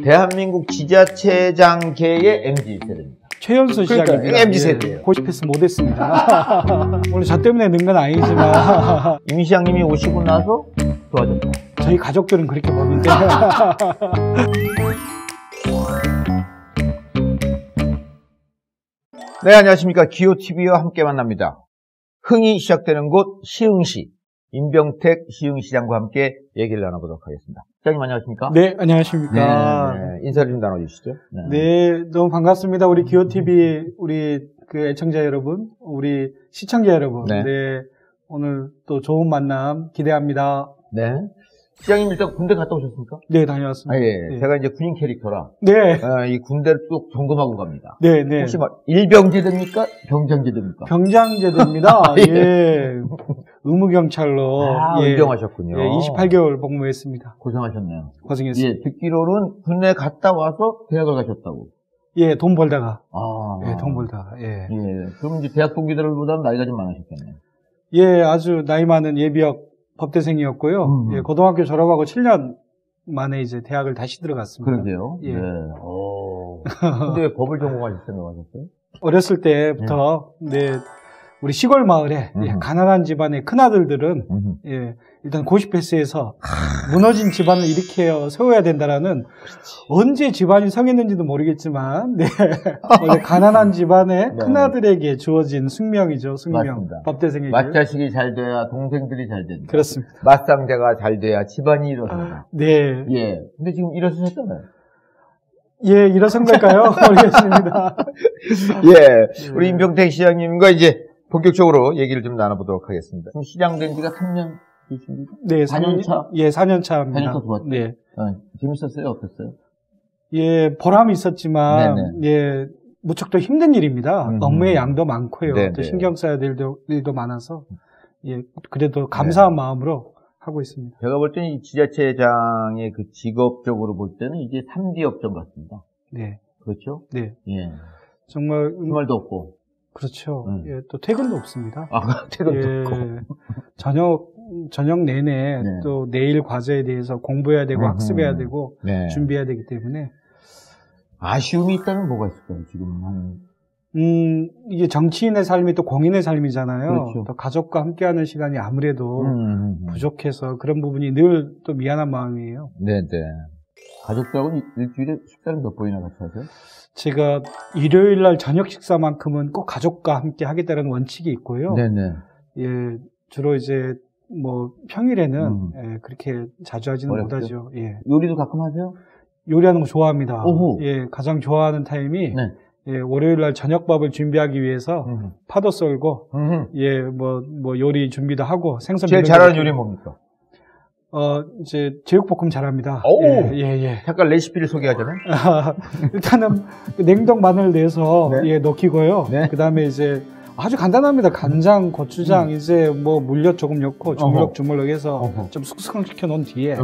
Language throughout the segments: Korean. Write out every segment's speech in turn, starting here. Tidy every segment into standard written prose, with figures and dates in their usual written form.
대한민국 지자체장계의 MZ세대입니다. 최연소 시장입니다. 그러니까 MZ세대예요. 고시패스 못했습니다. 물론 저 때문에 는 건 아니지만 임 시장님이 오시고 나서 좋아졌다. 저희 가족들은 그렇게 보는데 네, 안녕하십니까. 기호TV와 함께 만납니다. 흥이 시작되는 곳 시흥시 임병택 시흥시장과 함께 얘기를 나눠보도록 하겠습니다. 시장님 안녕하십니까? 네, 안녕하십니까. 네, 인사를 좀 나눠주시죠. 네, 너무 반갑습니다. 우리 기호TV 우리 그 애청자 여러분, 우리 시청자 여러분. 네. 네, 오늘 또 좋은 만남 기대합니다. 네. 시장님 일단 군대 갔다 오셨습니까? 네, 다녀왔습니다. 예. 네. 제가 이제 군인 캐릭터라 네. 이 군대를 쭉 점검하고 갑니다. 네, 네. 혹시 막 일병제됩니까? 병장제됩니까? 병장제도입니다. 예. 의무경찰로. 예. 입병하셨군요. 예, 28개월 복무했습니다. 고생하셨네요. 고생했습니다. 예, 듣기로는 군대 갔다 와서 대학을 가셨다고. 예, 돈 벌다가. 아. 예, 돈 벌다가. 예. 예. 그럼 이제 대학 동기들보다는 나이가 좀 많으셨겠네요. 예, 아주 나이 많은 예비역 법대생이었고요. 예, 고등학교 졸업하고 7년 만에 이제 대학을 다시 들어갔습니다. 그러세요? 예. 네. 근데 왜 법을 전공하실 생각하셨어요? 어렸을 때부터, 네, 우리 시골 마을에, 예, 가난한 집안의 큰아들들은, 예, 일단 고시패스에서 무너진 집안을 일으켜 세워야 된다라는, 언제 집안이 성했는지도 모르겠지만, 네, 원래 가난한 집안의 네. 큰아들에게 주어진 숙명이죠, 숙명. 맞습니다. 법대생에게. 맏자식이 잘 돼야 동생들이 잘 된다. 그렇습니다. 맞상대가 잘 돼야 집안이 일어선다. 네. 예. 근데 지금 일어서셨잖아요. 예, 일어선 걸까요? 모르겠습니다. 예. 우리 임병택 시장님과 이제 본격적으로 얘기를 좀 나눠보도록 하겠습니다. 지금 시장 된 지가 3년 되십니까? 네, 4년 차? 예, 4년 차입니다. 4년 차 좋았죠? 네. 재밌었어요? 어땠어요? 예, 보람이 있었지만, 네네. 예, 무척 또 힘든 일입니다. 업무의 양도 많고요. 네네. 또 신경 써야 될 일도 많아서, 예, 그래도 감사한 마음으로 하고 있습니다. 제가 볼 때는 이 지자체장의 그 직업적으로 볼 때는 이제 3D 업종 같습니다. 네. 그렇죠? 네. 예. 정말, 주말도 없고. 그렇죠. 예, 또 퇴근도 없습니다. 퇴근도 예, 없고. 저녁 내내 네. 또 내일 과제에 대해서 공부해야 되고 학습해야 되고 네. 준비해야 되기 때문에 아쉬움이 있다면 뭐가 있을까요? 지금 한. 이게 정치인의 삶이 또 공인의 삶이잖아요. 그렇죠. 또 가족과 함께하는 시간이 아무래도 부족해서 그런 부분이 늘 또 미안한 마음이에요. 네네. 가족들하고는 일주일에 식사를 몇 번이나 같이 하세요? 제가 일요일 날 저녁 식사만큼은 꼭 가족과 함께 하겠다는 원칙이 있고요. 네네. 예, 주로 이제 뭐 평일에는 예, 그렇게 자주 하지는 어렵죠? 못하죠. 예. 요리도 가끔 하세요? 요리하는 거 좋아합니다. 오호. 예, 가장 좋아하는 타임이 네. 예, 월요일 날 저녁밥을 준비하기 위해서 파도 썰고 예, 뭐 요리 준비도 하고 생선 제일 잘하는 요리 뭡니까? 이제 제육볶음 잘합니다. 오! 예. 잠깐 레시피를 소개하자면? 일단은 냉동 마늘 내서 네. 예, 넣기고요. 네. 그다음에 이제 아주 간단합니다. 간장, 고추장 이제 뭐 물엿 조금 넣고 주물럭 해서 좀 숙성시켜 놓은 뒤에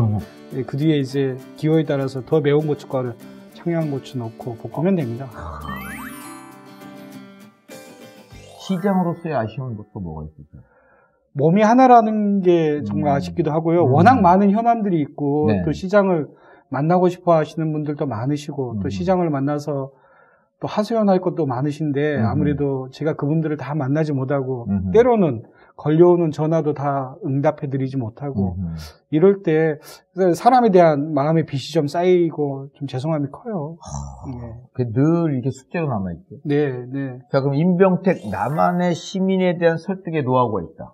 예, 그 뒤에 이제 기호에 따라서 더 매운 고춧가루, 청양고추 넣고 볶으면 됩니다. 시장으로서의 아쉬운 것도 뭐가 있을까요? 몸이 하나라는 게 정말 아쉽기도 하고요. 워낙 많은 현안들이 있고 네. 또 시장을 만나고 싶어 하시는 분들도 많으시고 또 시장을 만나서 또 하소연할 것도 많으신데 아무래도 제가 그분들을 다 만나지 못하고 때로는 걸려오는 전화도 다 응답해드리지 못하고 이럴 때 사람에 대한 마음의 빚이 좀 쌓이고 좀 죄송함이 커요. 예. 늘 이렇게 숙제로 남아있죠. 네. 자, 그럼 임병택 나만의 시민에 대한 설득의 노하우가 있다.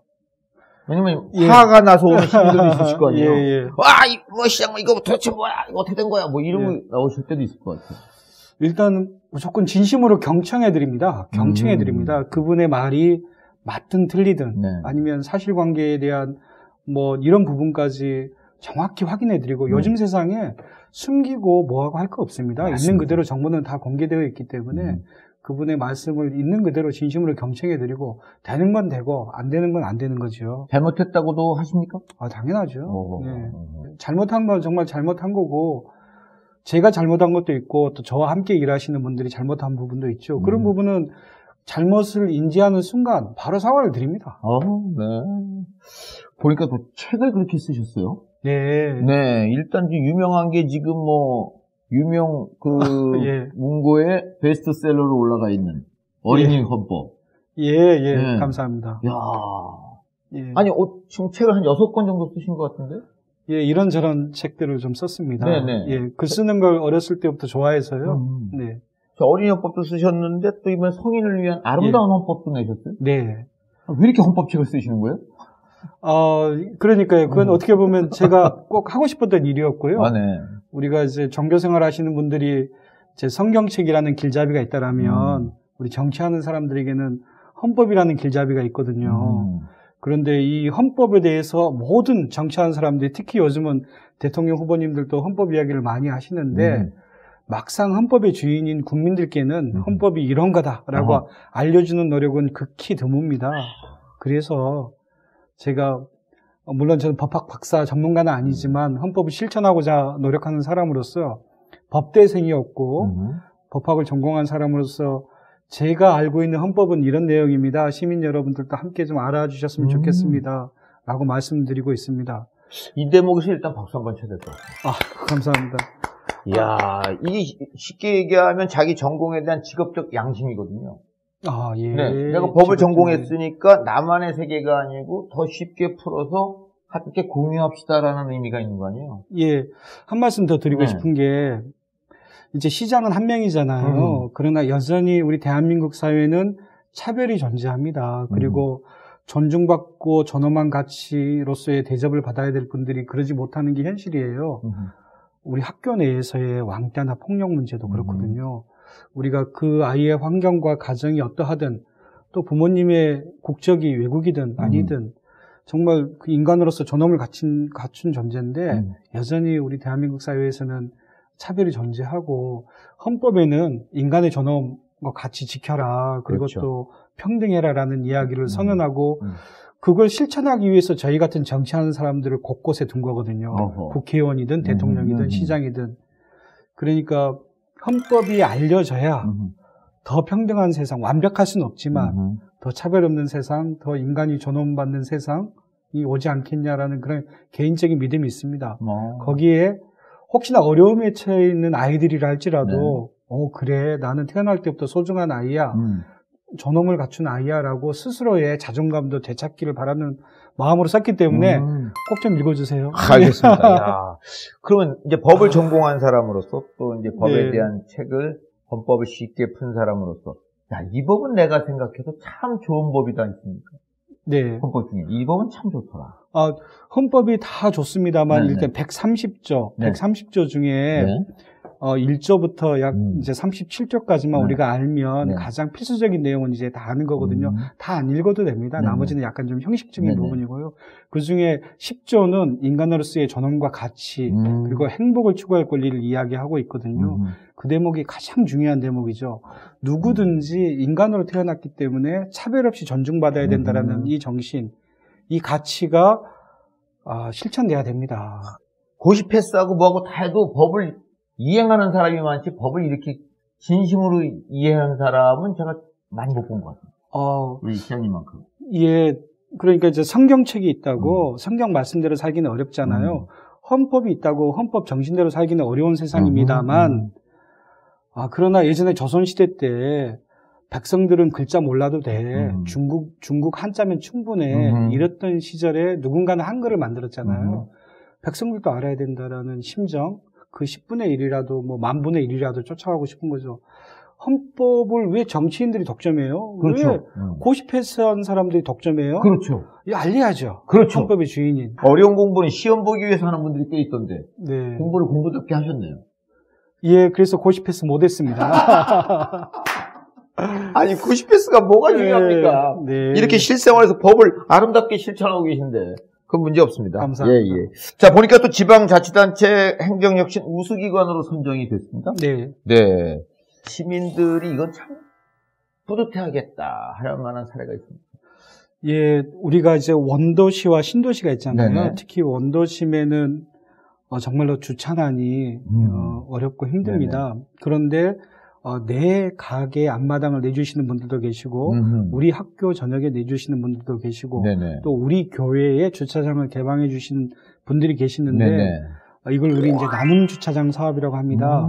왜냐면 예. 화가 나서 오는 시민들도 있으실 거 아니에요. 예. 와, 시장 이거 도대체 뭐야? 이거 어떻게 된 거야? 뭐 이런 거 나오실 때도 있을 것 같아요. 일단 무조건 진심으로 경청해드립니다. 그분의 말이 맞든 틀리든 네. 아니면 사실관계에 대한 뭐 이런 부분까지 정확히 확인해드리고 요즘 세상에 숨기고 뭐하고 할 거 없습니다. 맞습니다. 있는 그대로 정보는 다 공개되어 있기 때문에 그분의 말씀을 있는 그대로 진심으로 경청해드리고 되는 건 되고 안 되는 건 안 되는 거죠. 잘못했다고도 하십니까? 당연하죠. 네. 잘못한 건 정말 잘못한 거고 제가 잘못한 것도 있고 또 저와 함께 일하시는 분들이 잘못한 부분도 있죠. 그런 부분은 잘못을 인지하는 순간 바로 사과를 드립니다. 네. 보니까 또 책을 그렇게 쓰셨어요. 네. 네. 일단 유명한 게 지금 뭐 유명 예. 문고의 베스트셀러로 올라가 있는 어린이 헌법. 예. 감사합니다. 야, 예. 아니 지금 책을 한 6권 정도 쓰신 것 같은데? 예, 이런저런 책들을 좀 썼습니다. 네네. 예, 글 쓰는 걸 어렸을 때부터 좋아해서요. 네. 어린이 헌법도 쓰셨는데 또 이번 성인을 위한 아름다운 헌법도 내셨어요? 네. 왜 이렇게 헌법책을 쓰시는 거예요? 그러니까요. 그건 어떻게 보면 제가 꼭 하고 싶었던 일이었고요. 아, 네. 우리가 이제 종교생활 하시는 분들이 제 성경책이라는 길잡이가 있다라면 우리 정치하는 사람들에게는 헌법이라는 길잡이가 있거든요. 그런데 이 헌법에 대해서 모든 정치하는 사람들이 특히 요즘은 대통령 후보님들도 헌법 이야기를 많이 하시는데 막상 헌법의 주인인 국민들께는 헌법이 이런 거다라고 알려주는 노력은 극히 드뭅니다. 그래서 제가 물론 저는 법학 박사 전문가는 아니지만 헌법을 실천하고자 노력하는 사람으로서 법대생이었고 법학을 전공한 사람으로서 제가 알고 있는 헌법은 이런 내용입니다. 시민 여러분들도 함께 좀 알아주셨으면 좋겠습니다. 라고 말씀드리고 있습니다. 이 대목에서 일단 박수 한번 쳐야 될 것 같아요. 감사합니다. 이야, 이게 쉽게 얘기하면 자기 전공에 대한 직업적 양심이거든요. 예. 네, 내가 법을 전공했으니까 나만의 세계가 아니고 더 쉽게 풀어서 함께 공유합시다라는 의미가 있는 거 아니에요? 예. 한 말씀 더 드리고 싶은 게 이제 시장은 한 명이잖아요. 그러나 여전히 우리 대한민국 사회는 차별이 존재합니다. 그리고 존중받고 존엄한 가치로서의 대접을 받아야 될 분들이 그러지 못하는 게 현실이에요. 우리 학교 내에서의 왕따나 폭력 문제도 그렇거든요. 우리가 그 아이의 환경과 가정이 어떠하든 또 부모님의 국적이 외국이든 아니든 정말 그 인간으로서 존엄을 갖춘 존재인데 여전히 우리 대한민국 사회에서는 차별이 존재하고 헌법에는 인간의 존엄과 같이 지켜라. 그리고 그렇죠. 또 평등해라라는 이야기를 선언하고 그걸 실천하기 위해서 저희 같은 정치하는 사람들을 곳곳에 둔 거거든요. 국회의원이든 대통령이든 시장이든. 그러니까 헌법이 알려져야 더 평등한 세상, 완벽할 수는 없지만 더 차별 없는 세상, 더 인간이 존엄받는 세상이 오지 않겠냐라는 그런 개인적인 믿음이 있습니다. 거기에 혹시나 어려움에 처해 있는 아이들이라 할지라도 그래 나는 태어날 때부터 소중한 아이야. 존엄을 갖춘 아이야라고 스스로의 자존감도 되찾기를 바라는 마음으로 썼기 때문에 꼭 좀 읽어주세요. 알겠습니다. 야, 그러면 이제 법을 전공한 사람으로서 또 이제 법에 대한 책을 헌법을 쉽게 푼 사람으로서 이 법은 내가 생각해도 참 좋은 법이다 있습니까? 네. 헌법 중에 이 법은 참 좋더라. 헌법이 다 좋습니다만 일단 130조 중에 1조부터 약 이제 37조까지만 우리가 알면 가장 필수적인 내용은 이제 다 아는 거거든요. 다 안 읽어도 됩니다. 나머지는 약간 좀 형식적인 부분이고요. 그 중에 10조는 인간으로서의 존엄과 가치 그리고 행복을 추구할 권리를 이야기하고 있거든요. 그 대목이 가장 중요한 대목이죠. 누구든지 인간으로 태어났기 때문에 차별 없이 존중받아야 된다라는 이 정신, 이 가치가 실천돼야 됩니다. 고시 패스하고 뭐하고 다 해도 법을 이행하는 사람이 많지 법을 이렇게 진심으로 이해하는 사람은 제가 많이 못 본 것 같아요. 우리 시장님만큼. 예, 그러니까 이제 성경책이 있다고 성경 말씀대로 살기는 어렵잖아요. 헌법이 있다고 헌법 정신대로 살기는 어려운 세상입니다만 그러나 예전에 조선시대 때 백성들은 글자 몰라도 돼. 중국 한자면 충분해. 이랬던 시절에 누군가는 한글을 만들었잖아요. 백성들도 알아야 된다라는 심정, 그 10분의 1이라도 뭐 10,000분의 1이라도 쫓아가고 싶은 거죠. 헌법을 왜 정치인들이 독점해요? 그렇죠. 왜 고시 패스한 사람들이 독점해요? 그렇죠. 알려야죠. 그렇죠. 헌법의 주인인. 어려운 공부는 시험 보기 위해서 하는 분들이 꽤 있던데. 네. 공부를 공부답게 하셨네요. 예, 그래서 고시 패스 못했습니다. 아니, 고시 패스가 뭐가 중요합니까? 네. 이렇게 실생활에서 법을 아름답게 실천하고 계신데. 그건 문제 없습니다. 감사합니다. 예. 자, 보니까 또 지방자치단체 행정혁신 우수기관으로 선정이 됐습니다. 네. 네. 시민들이 이건 참 뿌듯해하겠다 할 만한 사례가 있습니다. 예, 우리가 이제 원도시와 신도시가 있잖아요. 네네. 특히 원도심에는 정말로 주차난이 어렵고 힘듭니다. 그런데 내 가게 앞마당을 내주시는 분들도 계시고 우리 학교 저녁에 내주시는 분들도 계시고 네네. 또 우리 교회에 주차장을 개방해 주시는 분들이 계시는데 네네. 이걸 우리 이제 나눔 주차장 사업이라고 합니다.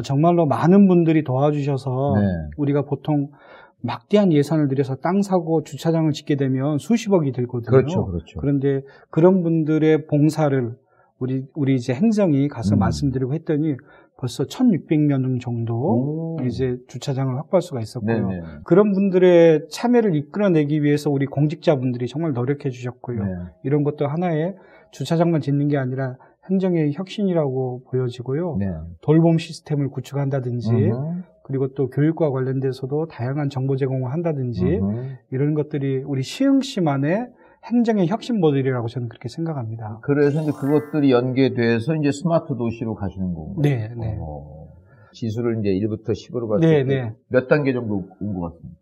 정말로 많은 분들이 도와주셔서 네. 우리가 보통 막대한 예산을 들여서 땅 사고 주차장을 짓게 되면 수십억이 들거든요. 그렇죠, 그렇죠. 그런데 그런 분들의 봉사를 우리 이제 행정이 가서 말씀드리고 했더니 벌써 1,600명 정도 이제 주차장을 확보할 수가 있었고요. 네네. 그런 분들의 참여를 이끌어내기 위해서 우리 공직자분들이 정말 노력해 주셨고요. 네. 이런 것도 하나의 주차장만 짓는 게 아니라 행정의 혁신이라고 보여지고요. 네. 돌봄 시스템을 구축한다든지 그리고 또 교육과 관련돼서도 다양한 정보 제공을 한다든지 이런 것들이 우리 시흥시만의 행정의 혁신 모델이라고 저는 그렇게 생각합니다. 그래서 이제 그것들이 연계돼서 이제 스마트 도시로 가시는 거고. 네, 네. 지수를 이제 1부터 10으로 봤을 네, 때 네. 몇 단계 정도 온 것 같습니다.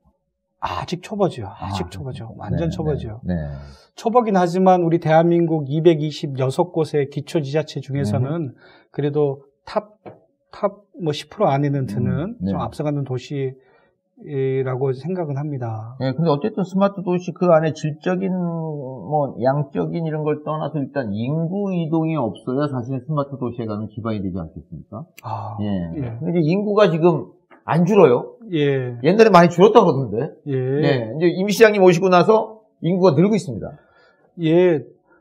아직 초보죠. 아직 초보죠. 완전 네, 초보죠. 네. 네. 초보긴 하지만 우리 대한민국 226곳의 기초지자체 중에서는 그래도 탑 뭐 10% 안에는 드는 네. 좀 앞서가는 도시라고 생각은 합니다. 네, 근데 어쨌든 스마트 도시 그 안에 질적인 뭐 양적인 이런 걸 떠나서 일단 인구 이동이 없어야 사실 스마트 도시에 가는 기반이 되지 않겠습니까? 예. 근데 이제 인구가 지금 안 줄어요. 예. 옛날에 많이 줄었다 그러던데. 예. 네. 이제 임 시장님 오시고 나서 인구가 늘고 있습니다. 예.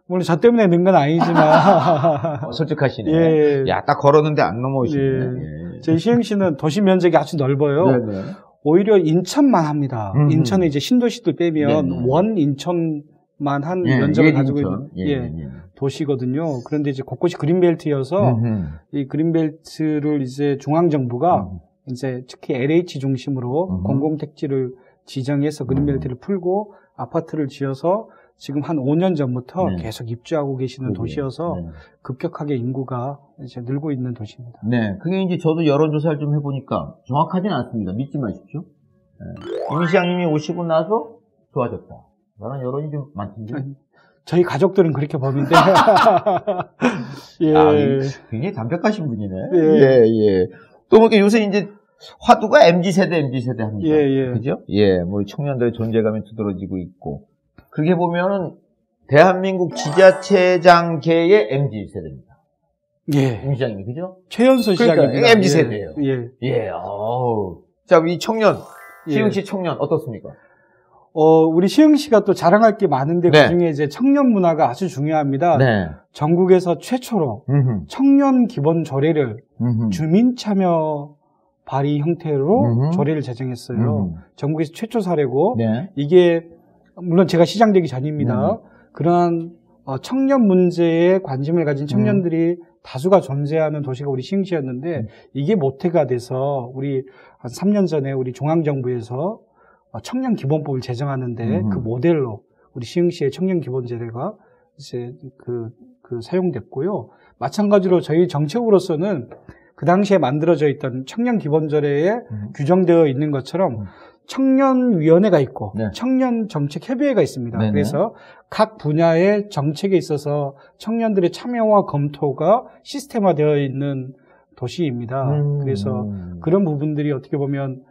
물론 저 때문에 는 건 아니지만. 솔직하시네. 예. 야, 딱 걸었는데 안 넘어오시네. 예. 예. 저희 시흥시는 도시 면적이 아주 넓어요. 네네. 오히려 인천만 합니다. 인천에 이제 신도시들 빼면 네네. 원 인천만 한 예, 면적을 예, 가지고 인천. 있는 예. 도시거든요. 그런데 이제 곳곳이 그린벨트여서 이 그린벨트를 이제 중앙정부가 이제 특히 LH 중심으로 공공택지를 지정해서 그린벨트를 풀고 아파트를 지어서 지금 한 5년 전부터 네. 계속 입주하고 계시는 도시여서 네. 급격하게 인구가 이제 늘고 있는 도시입니다. 네. 그게 이제 저도 여론조사를 좀 해보니까 정확하진 않습니다. 믿지 마십시오. 네. 임 시장님이 오시고 나서 좋아졌다. 라는 여론이 좀 많던데. 저희 가족들은 그렇게 보는데. 예. 굉장히 담백하신 분이네. 예. 예. 또 뭐 요새 이제 화두가 MZ세대 합니다. 예. 그죠? 예. 뭐 청년들의 존재감이 두드러지고 있고. 그렇게 보면은 대한민국 지자체장계의 MZ세대입니다. 예. 임 시장님, 그죠? 최연소 시장입니다. 그러니까 MZ세대예요. 예. 예. 자, 이 청년, 시흥시 예. 청년 어떻습니까? 우리 시흥시가 또 자랑할 게 많은데 네. 그중에 이제 청년 문화가 아주 중요합니다. 네. 전국에서 최초로 청년 기본 조례를 주민 참여 발의 형태로 조례를 제정했어요. 전국에서 최초 사례고 네. 이게 물론 제가 시장 되기 전입니다. 그러한 청년 문제에 관심을 가진 청년들이 다수가 존재하는 도시가 우리 시흥시였는데 이게 모태가 돼서 우리 한 3년 전에 우리 중앙정부에서 청년 기본법을 제정하는데 그 모델로 우리 시흥시의 청년 기본제례가 이제 그 사용됐고요. 마찬가지로 저희 정책으로서는 그 당시에 만들어져 있던 청년 기본조례에 규정되어 있는 것처럼 청년위원회가 있고 네. 청년정책협의회가 있습니다. 네네. 그래서 각 분야의 정책에 있어서 청년들의 참여와 검토가 시스템화되어 있는 도시입니다. 그래서 그런 부분들이 어떻게 보면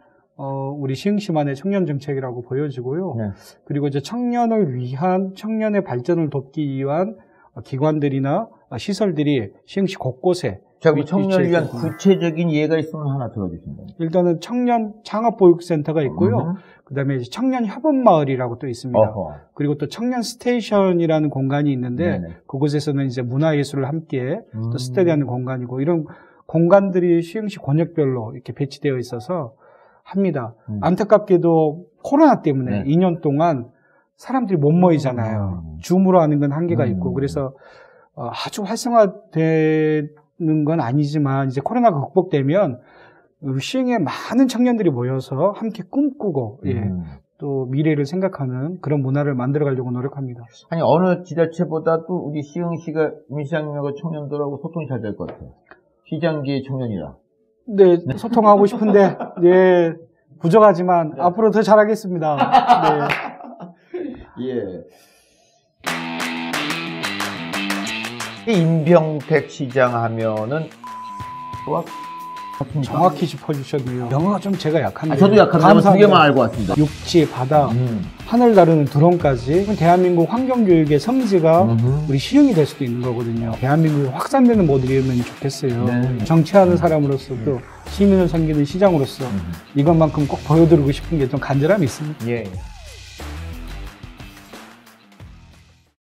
우리 시흥시만의 청년정책이라고 보여지고요. 네. 그리고 이제 청년을 위한 청년의 발전을 돕기 위한 기관들이나 시설들이 시흥시 곳곳에 자, 그럼 청년을 위한 구체적인 예가 있으면 하나 들어주신다. 일단은 청년 창업보육센터가 있고요. 그다음에 청년 협업마을이라고 또 있습니다. 어허. 그리고 또 청년 스테이션이라는 공간이 있는데 네네. 그곳에서는 이제 문화예술을 함께 또 스터디하는 공간이고 이런 공간들이 시흥시 권역별로 이렇게 배치되어 있어서 합니다. 안타깝게도 코로나 때문에 네. 2년 동안 사람들이 못 모이잖아요. 줌으로 하는 건 한계가 있고 그래서 아주 활성화되는 건 아니지만 이제 코로나가 극복되면 시흥에 많은 청년들이 모여서 함께 꿈꾸고 또 미래를 생각하는 그런 문화를 만들어 가려고 노력합니다. 아니, 어느 지자체보다도 우리 시흥시가 임시장님하고 청년들하고 소통이 잘 될 것 같아요. 시장기의 청년이라. 네, 소통하고 싶은데 예, 부족하지만 네. 앞으로 더 잘하겠습니다. 네. 예. 임병택 시장 하면은 또 정확히 짚어주셨네요. 영어가 좀 제가 약한데. 저도 약한데 두 개만 알고 왔습니다. 육지, 바다, 하늘 다루는 드론까지 대한민국 환경교육의 성지가 우리 시흥이 될 수도 있는 거거든요. 대한민국이 확산되는 모델이면 좋겠어요. 네. 정치하는 사람으로서 또 시민을 섬기는 시장으로서 이것만큼 꼭 보여드리고 싶은 게 좀 간절함이 있습니다. 예.